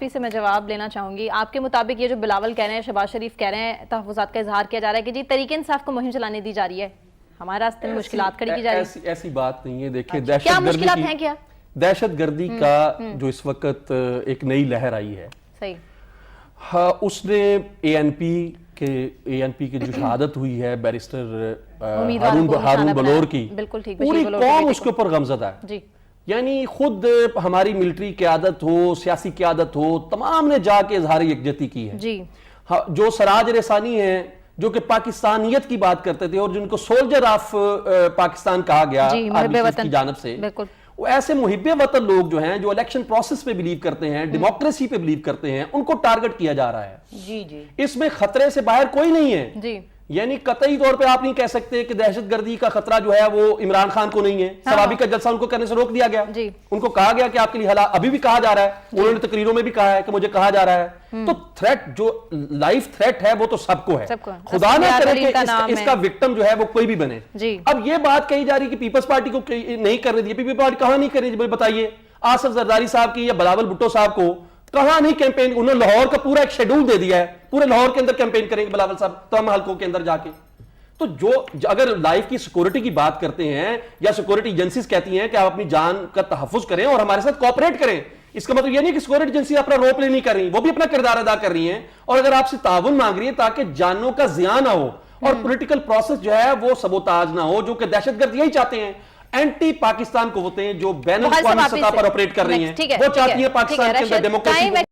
آپ ہی سے میں جواب لینا چاہوں گی. آپ کے مطابق یہ جو بلاول کہہ رہے ہیں, شہباز شریف کہہ رہے ہیں, تحفظات کا اظہار کیا جا رہا ہے کہ جی تحریک انصاف کو مہم چلانے دی جا رہی ہے, ہمارے راستے میں مشکلات کھڑی کی جا رہی ہیں. ایسی بات نہیں ہے. دیکھیں کیا مشکلات ہیں, کیا دہشت گردی کا جو اس وقت ایک نئی لہر آئی ہے, صحیح, اس نے اے این پی کی جو شہادت ہوئی ہے بیرسٹر ہارون بلور کی, پوری قوم اس کے اوپر غمزدہ ہے. یعنی خود ہماری ملٹری قیادت ہو, سیاسی قیادت ہو, تمام نے جا کے اظہار یکجہتی کی ہے. جو سراج رسانی ہیں جو کہ پاکستانیت کی بات کرتے تھے اور جن کو سولجر آف پاکستان کہا گیا کی جانب سے, وہ ایسے محب وطن لوگ جو ہیں, جو الیکشن پروسیس پہ بلیو کرتے ہیں, ڈیموکریسی پہ بلیو کرتے ہیں, ان کو ٹارگٹ کیا جا رہا ہے. اس میں خطرے سے باہر کوئی نہیں ہے. یعنی قطعی طور پہ آپ نہیں کہہ سکتے کہ دہشت گردی کا خطرہ جو ہے وہ عمران خان کو نہیں ہے. سوابی کا جلسہ ان کو کرنے سے روک دیا گیا. ان کو کہا گیا کہ آپ کے لیے حالات, ابھی بھی کہا جا رہا ہے, انہوں نے تقریروں میں بھی کہا ہے کہ مجھے کہا جا رہا ہے. تو تھریٹ, جو لائف تھریٹ ہے وہ تو سب کو ہے. خدا نہ کرے کہ اس کا وکٹم جو ہے وہ کوئی بھی بنے. اب یہ بات کہی جا رہی کہ پیپلز پارٹی کو نہیں کر رہی ہے. پیپلز پارٹی کہاں نہیں کر رہی ہے, بتائیے. آصف زرداری صاحب کی یا بلاول بھٹو صاحب کو کہاں نہیں کیمپین, انہوں نے لاہور کا پورا ایک شیڈول دے دیا ہے, پورے لاہور کے اندر کیمپین کریں گے بلاول صاحب تمام حلقوں کے اندر جا کے. تو جو اگر لائف کی سیکورٹی کی بات کرتے ہیں یا سیکورٹی ایجنسیز کہتی ہیں کہ آپ اپنی جان کا تحفظ کریں اور ہمارے ساتھ کوآپریٹ کریں, اس کا مطلب یہ نہیں کہ سیکورٹی ایجنسی اپنا رول پلے نہیں کر رہی, وہ بھی اپنا کردار ادا کر رہی ہیں. اور اگر آپ سے تعاون مانگ رہی ہے تاکہ جانوں کا زیان نہ ہو اور پولیٹیکل پروسیس جو ہے وہ سبوتاج نہ ہو, جو کہ دہشت گرد یہی چاہتے ہیں. اینٹی پاکستان قوتیں جو بین الاقوامی سطح پر آپریٹ کر رہی ہیں, وہ چاہتی ہیں پاکستان کے اندر ڈیموکریسی